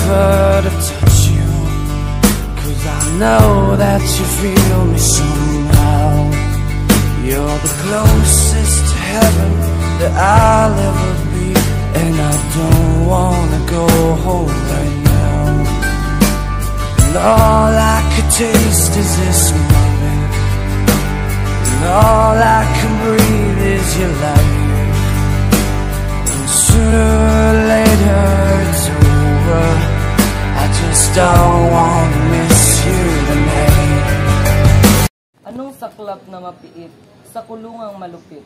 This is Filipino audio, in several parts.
never to touch you, 'cause I know that you feel me somehow. You're the closest to heaven that I'll ever be, and I don't wanna go home right now. And all I could taste is this moment, and all I can breathe is your light. And sooner or later it's over, I just don't wanna miss you tonight. Anong saklap na mapiit sa kulungang malupit?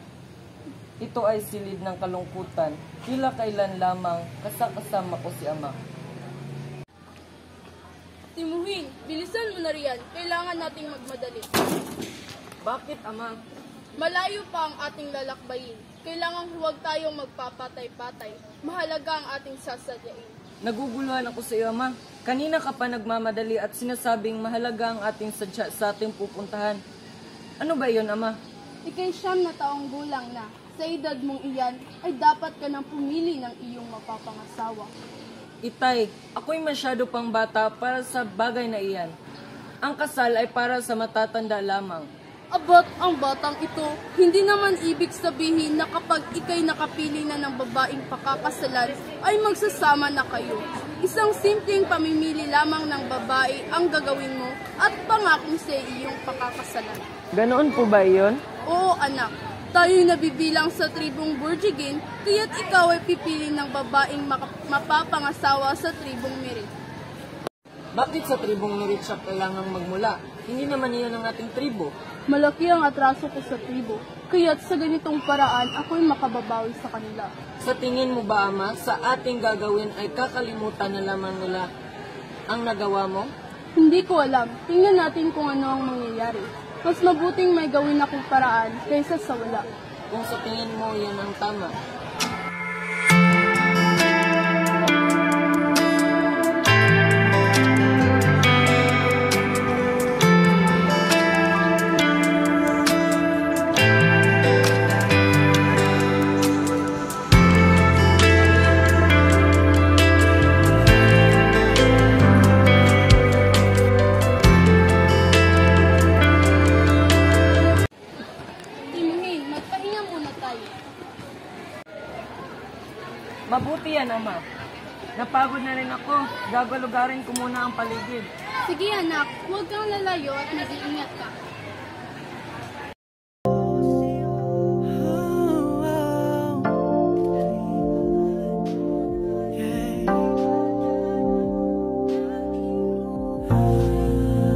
Ito ay silid ng kalungkutan, tila kailan lamang kasakasama ko si Ama. Timuhin, bilisan mo na riyan. Kailangan nating magmadali. Bakit, Ama? Malayo pa ang ating lalakbayin. Kailangan huwag tayong magpapatay-patay. Mahalaga ang ating sasadyain. Naguguluhan ako sa iyo, Ama. Kanina ka pa nagmamadali at sinasabing mahalaga ang ating sadya sa ating pupuntahan. Ano ba iyon, Ama? Ika'y 9 na taong gulang na. Sa edad mong iyan, ay dapat ka nang pumili ng iyong mapapangasawa. Itay, ako'y masyado pang bata para sa bagay na iyan. Ang kasal ay para sa matatanda lamang. Abot ang batang ito, hindi naman ibig sabihin na kapag ika'y nakapili na ng babaeng pakakasalan, ay magsasama na kayo. Isang simpleng pamimili lamang ng babae ang gagawin mo at pangakong sa iyong pakakasalan. Ganoon po ba iyon? Oo, anak. Tayo'y nabibilang sa tribong Borjigin, kaya't ikaw ay pipili ng babaeng mapapangasawa sa tribong Merit. Bakit sa tribong Merit siya kailangang magmula? Hindi naman iyan ang ating tribo. Malaki ang atraso ko sa tribo, kaya't sa ganitong paraan ako'y makababawi sa kanila. Sa tingin mo ba, Ama, sa ating gagawin ay kakalimutan na lamang nila ang nagawa mo? Hindi ko alam. Tingnan natin kung ano ang mangyayari. Mas mabuting may gawin akong paraan kaysa sa wala. Kung sa tingin mo yan ang tama. Mabuti yan, Ama. Napagod na rin ako. Gagalugarin ko muna ang paligid. Sige anak, huwag kang lalayo at mag-iingat ka.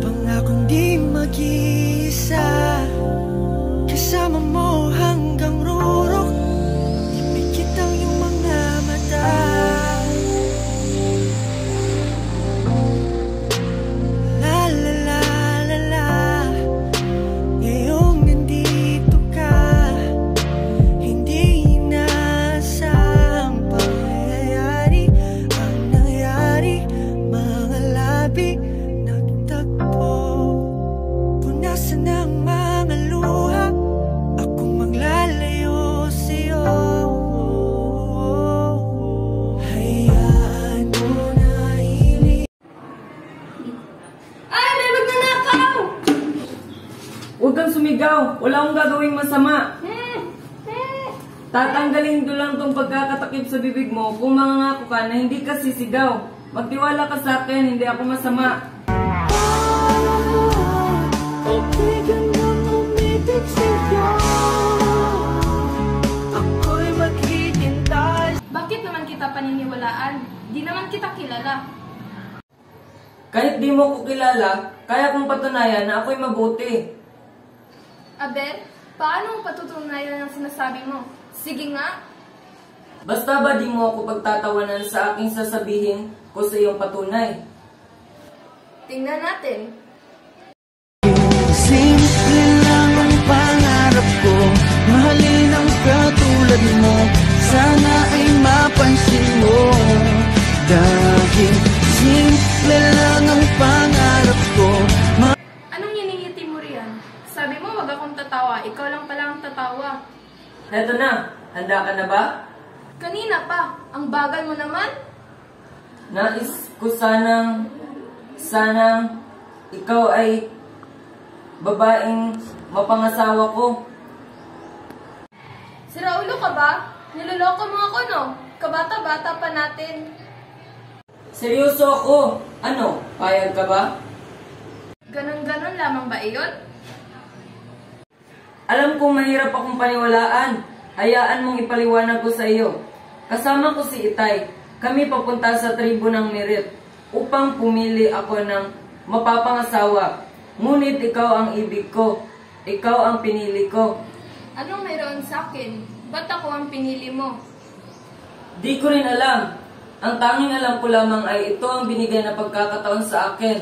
Pangakong di mag-iisa, kasama mo hanggang rurok. Ipikit ang iyong mga mata. La la la la la, ngayong nandito ka, hindi inaasang pangyayari ang nangyari. Mga labi nagtagpo, punasan ng mga luha, akong maglalayo sa'yo. Hayaan mo na Ay, may magnanakaw! Huwag kang sumigaw. Wala akong gagawing masama. Tatanggalin ko lang tong pagkakatakip sa bibig mo kung mangangako ka na hindi ka sisigaw. Magtiwala ka sa akin, hindi ako masama. okay ka nang umibig sa'yo, ako'y maghihintay. Bakit naman kita paniniwalaan? Di naman kita kilala. Kahit di mo ko kilala, kaya kong patunayan na ako'y mabuti. Aber, paano mo patutunayan ang sinasabi mo? Sige nga. Basta ba di mo ako pagtatawanan sa aking sasabihin ko sa iyong patunay? Tingnan natin. Simple lang ang pangarap ko, mahalin ang katulad mo, sana ay mapansin mo. Dahil simple lang ang pangarap ko. Anong hinihiti mo riyan? Sabi mo wag akong tatawa, ikaw lang pala ang tatawa. Heto na, handa ka na ba? Kanina pa, ang bagal mo naman. Nais ko sanang ikaw ay babaeng mapangasawa ko. Sira ulo ka ba? Niloloko mo ako, no? Kabata-bata pa natin. Seryoso ako. Ano, payag ka ba? Ganon-ganon lamang ba iyon? Alam kong mahirap akong paniwalaan. Hayaan mong ipaliwanag ko sa iyo. Kasama ko si Itay. Kami papunta sa tribo ng Merit upang pumili ako ng mapapangasawa. Ngunit ikaw ang ibig ko. Ikaw ang pinili ko. Anong meron sa akin? Ba't ako ang pinili mo? Di ko rin alam. Ang tanging alam ko lamang ay ito ang binigay na pagkakataon sa akin.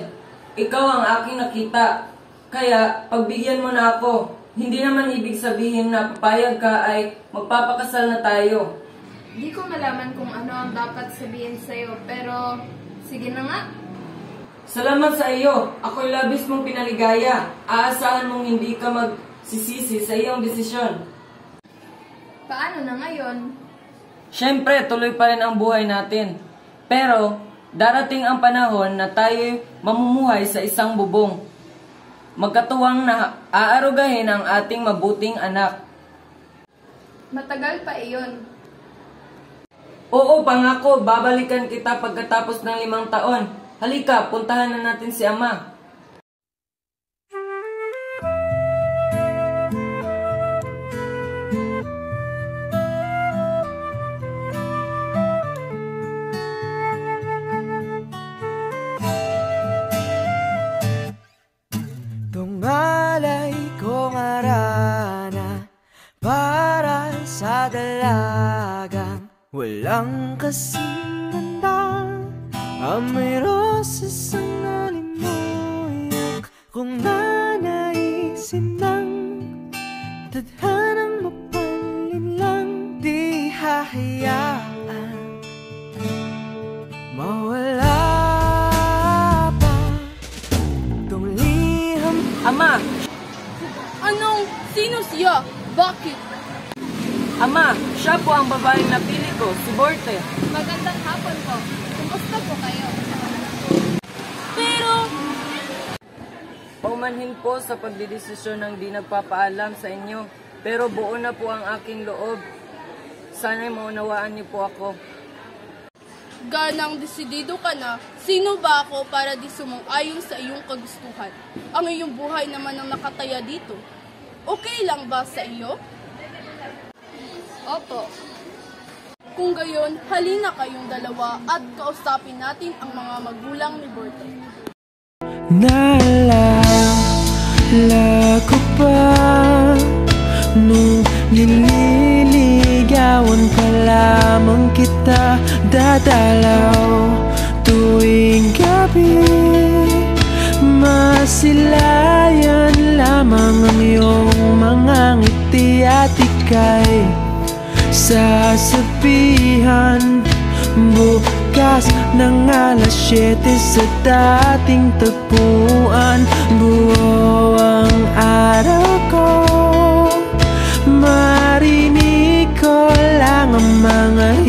Ikaw ang aking nakita. Kaya, pagbigyan mo na ako. Hindi naman ibig sabihin na papayag ka ay magpapakasal na tayo. Di ko malaman kung ano ang dapat sabihin sa'yo, pero sige na nga. Salamat sa iyo. Ako'y labis mong pinaligaya. Aasahan mong hindi ka magsisisi sa iyong desisyon. Paano na ngayon? Siyempre, tuloy pa rin ang buhay natin. Pero, darating ang panahon na tayo mamumuhay sa isang bubong. Magkatuwang na aarugahin ang ating mabuting anak. Matagal pa iyon. Oo, pangako, babalikan kita pagkatapos ng 5 taon. Halika, puntahan na natin si Ama. Tungalay kong arana para sa dalagang walang kasing ganda. Amoy roses ang nalimuyak kung nanaisin ng tadhanang mapalin lang. Di hahayaan mawala pa tong liham. Ama! Sino siya? Bakit? Ama, siya po ang babaeng napili ko, si Borte. Magandang hapon po. Kumusta po kayo? Pero... Paumanhin po sa pagdidesisyon ng di nagpapaalam sa inyo. Pero buo na po ang aking loob. Sana'y maunawaan niyo po ako. Ganang desidido ka na, sino ba ako para di sumang-ayon sa iyong kagustuhan? Ang iyong buhay naman ang nakataya dito. Okay lang ba sa iyo? Opo. Kung gayon, halina kayong dalawa at kausapin natin ang mga magulang ni Borte. Naalala ko pa nung nililigawan pa lamang kita, dadalaw tuwing gabi. Masilayan lamang ang iyong mga ngiti at ika'y sasabihan bukas ng alas 7 sa dating tagpuan. Buo ang araw ko, marinig ko lang ang mga